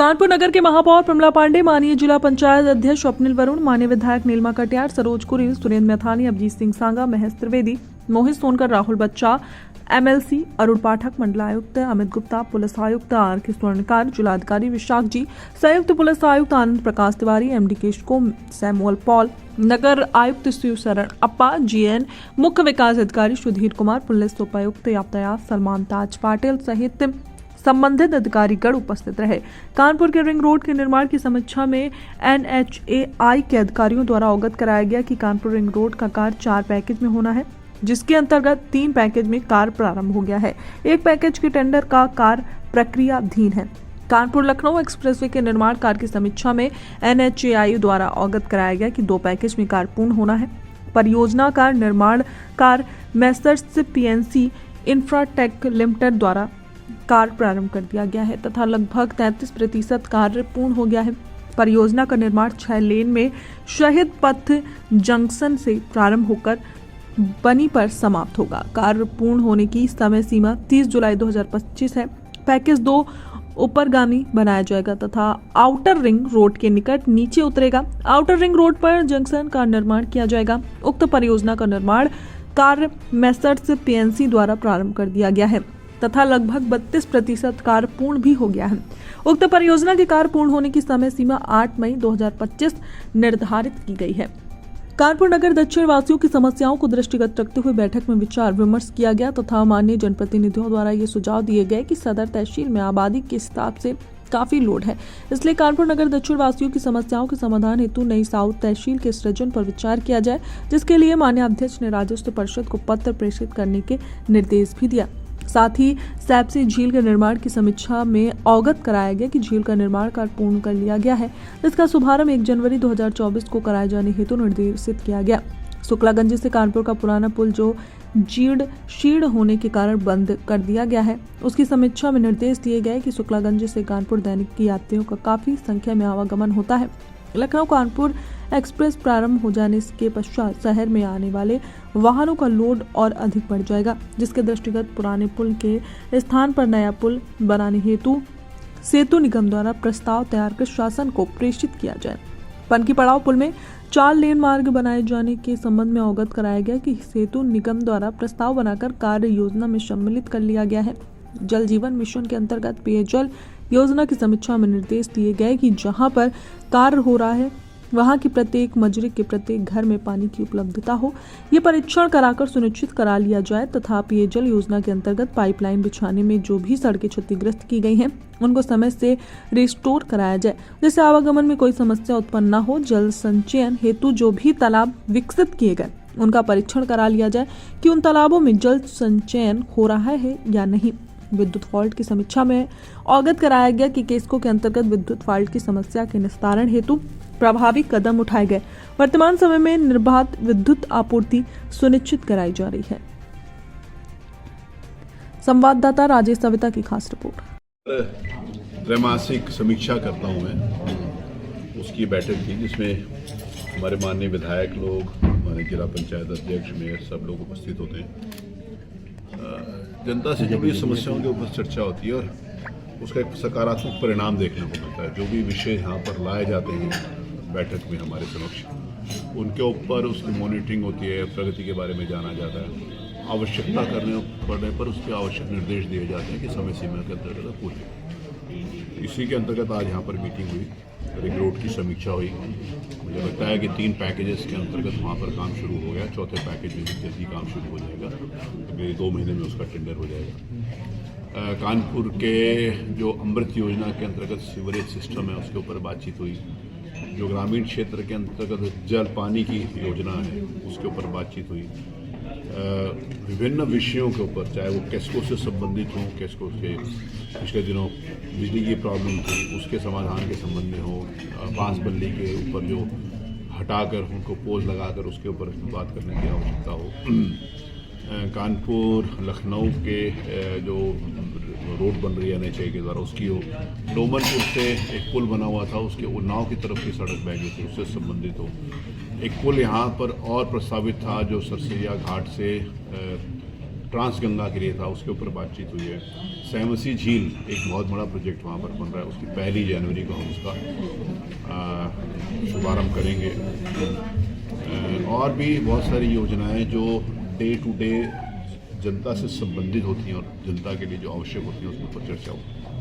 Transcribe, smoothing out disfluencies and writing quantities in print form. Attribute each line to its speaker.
Speaker 1: कानपुर नगर के महापौर प्रमला पांडे, माननीय जिला पंचायत अध्यक्ष स्वप्निल वरुण, माननीय विधायक नीलमा कटियार, सरोज कुरील, सुरेंद्र मैथानी, अभिजीत सिंह सांगा, महेश त्रिवेदी, मोहित सोनकर, राहुल बच्चा, एमएलसी अरुण पाठक, मंडलायुक्त अमित गुप्ता, पुलिस आयुक्त आर.के. स्वर्णकार, जिलाधिकारी विशाख जी, संयुक्त पुलिस आयुक्त Anand Prakash Tiwari, MD केशकोम, Samuel Paul, नगर आयुक्त शिव शरण अप्पा, जीएन, मुख्य विकास अधिकारी सुधीर कुमार, पुलिस उपायुक्त यातायात सलमान ताज पाटिल सहित संबंधित अधिकारीगण उपस्थित रहे। कानपुर के रिंग रोड के निर्माण की समीक्षा में NHAI के अधिकारियों द्वारा अवगत कराया गया कि कानपुर रिंग रोड का कार्य 4 पैकेज में होना है, जिसके अंतर्गत 3 पैकेज में कार्य प्रारंभ हो गया है। 1 पैकेज के टेंडर का कार्य प्रक्रियाधीन है। कानपुर लखनऊ एक्सप्रेसवे के निर्माण कार्य की समीक्षा में NHAI द्वारा अवगत कराया गया कि 2 पैकेज में कार्य पूर्ण होना है। परियोजना का निर्माण कार्य मेसर्स PNC इंफ्राटेक लिमिटेड द्वारा कार्य प्रारंभ कर दिया गया है तथा लगभग 33% कार्य पूर्ण हो गया है। परियोजना का निर्माण 6 लेन में शहीद पथ जंक्शन से प्रारंभ होकर बनी पर समाप्त होगा। कार्य पूर्ण होने की समय सीमा 30 जुलाई 2025 है। पैकेज 2 ऊपरगामी बनाया जाएगा तथा आउटर रिंग रोड के निकट नीचे उतरेगा। आउटर रिंग रोड पर जंक्शन का निर्माण किया जाएगा। उक्त परियोजना का निर्माण कार्य मेसर्स PNC द्वारा प्रारंभ कर दिया गया है तथा लगभग 32% कार्य पूर्ण भी हो गया है। उक्त परियोजना के कार्य पूर्ण होने की समय सीमा 8 मई 2025 निर्धारित की गई है। कानपुर नगर दक्षिण वासियों की समस्याओं को दृष्टिगत रखते हुए बैठक में विचार विमर्श किया गया तथा माननीय जनप्रतिनिधियों द्वारा ये सुझाव दिए गए कि सदर तहसील में आबादी के हिसाब से काफी लोड है, इसलिए कानपुर नगर दक्षिण वासियों की समस्याओं के समाधान हेतु नई साउथ तहसील के सृजन पर विचार किया जाए, जिसके लिए माननीय अध्यक्ष ने राजस्व परिषद को पत्र प्रेषित करने के निर्देश भी दिया। साथ ही सैपसी झील के निर्माण की समीक्षा में अवगत कराया गया कि झील का निर्माण कार्य पूर्ण कर लिया गया है, जिसका शुभारंभ 1 जनवरी 2024 को कराए जाने हेतु निर्देशित किया गया। शुक्लागंज से कानपुर का पुराना पुल जो शीर्ण होने के कारण बंद कर दिया गया है, उसकी समीक्षा में निर्देश दिए गए कि शुक्लागंज से कानपुर दैनिक की यात्रियों का काफी संख्या में आवागमन होता है। लखनऊ कानपुर एक्सप्रेस प्रारंभ हो जाने के पश्चात शहर में आने वाले वाहनों का लोड और अधिक बढ़ जाएगा, जिसके दृष्टिगत पुराने पुल के स्थान पर नया पुल बनाने हेतु सेतु निगम द्वारा प्रस्ताव तैयार कर शासन को प्रेषित किया जाए। पनकी पड़ाव पुल में 4 लेन मार्ग बनाए जाने के संबंध में अवगत कराया गया कि सेतु निगम द्वारा प्रस्ताव बनाकर कार्य योजना में सम्मिलित कर लिया गया है। जल जीवन मिशन के अंतर्गत पेयजल योजना की समीक्षा में निर्देश दिए गए कि जहां पर कार्य हो रहा है वहां की प्रत्येक मजरे के प्रत्येक घर में पानी की उपलब्धता हो, ये परीक्षण कराकर सुनिश्चित करा लिया जाए तथा पेयजल योजना के अंतर्गत पाइपलाइन बिछाने में जो भी सड़कें क्षतिग्रस्त की गई हैं उनको समय से रिस्टोर कराया जाए, जिससे आवागमन में कोई समस्या उत्पन्न न हो। जल संचयन हेतु जो भी तालाब विकसित किए गए उनका परीक्षण करा लिया जाए कि उन तालाबों में जल संचयन हो रहा है या नहीं। विद्युत फॉल्ट की समीक्षा में अवगत कराया गया कि केसको के अंतर्गत विद्युत फॉल्ट की समस्या के निस्तारण हेतु प्रभावी कदम उठाए गए। वर्तमान समय में निर्बाध विद्युत आपूर्ति सुनिश्चित कराई जा रही है। संवाददाता राजेश सविता की खास रिपोर्ट।
Speaker 2: त्रैमासिक समीक्षा करता हूं मैं, उसकी बैठक थी जिसमें हमारे माननीय विधायक लोग, हमारे जिला पंचायत अध्यक्ष, मेयर सब लोग उपस्थित होते हैं। जनता से जुड़ी समस्याओं के ऊपर चर्चा होती है और उसका एक सकारात्मक परिणाम देखने को मिलता है। जो भी विषय यहाँ पर लाए जाते हैं बैठक में हमारे समक्ष, उनके ऊपर उसकी मॉनिटरिंग होती है, प्रगति के बारे में जाना जाता है, आवश्यकता पड़ने पर उसके आवश्यक निर्देश दिए जाते हैं कि समय सीमा के अंतर्गत पूरे। इसी के अंतर्गत आज यहाँ पर मीटिंग हुई, रिंग रोड की समीक्षा हुई। मुझे लगता है कि 3 पैकेजेस के अंतर्गत वहाँ पर काम शुरू हो गया, 4थे पैकेज में भी जल्दी काम शुरू हो जाएगा, अगले 2 महीने में उसका टेंडर हो जाएगा। कानपुर के जो अमृत योजना के अंतर्गत सीवरेज सिस्टम है उसके ऊपर बातचीत हुई। जो ग्रामीण क्षेत्र के अंतर्गत जल पानी की योजना है उसके ऊपर बातचीत हुई। विभिन्न विषयों के ऊपर, चाहे वो केस्को से संबंधित हों, केस्को से पिछले दिनों बिजली की प्रॉब्लम थी उसके समाधान के संबंध में हो, बांसबल्ली के ऊपर जो हटाकर उनको पोल लगाकर उसके ऊपर बात करने की आवश्यकता हो। कानपुर लखनऊ के जो रोड बन रही है NHAI के द्वारा उसकी हो, डोमनपुर से एक पुल बना हुआ था उसके उन्नाव की तरफ की सड़क बह गई थी उससे संबंधित हो। एक पुल यहाँ पर और प्रस्तावित था जो सरसैया घाट से ट्रांस गंगा के लिए था, उसके ऊपर बातचीत हुई है। सैमसी झील एक बहुत बड़ा प्रोजेक्ट वहाँ पर बन रहा है, उसकी 1 जनवरी को हम उसका शुभारंभ करेंगे। और भी बहुत सारी योजनाएं जो डे टू डे जनता से संबंधित होती हैं और जनता के लिए जो आवश्यक होती हैं उसके ऊपर चर्चा होगी।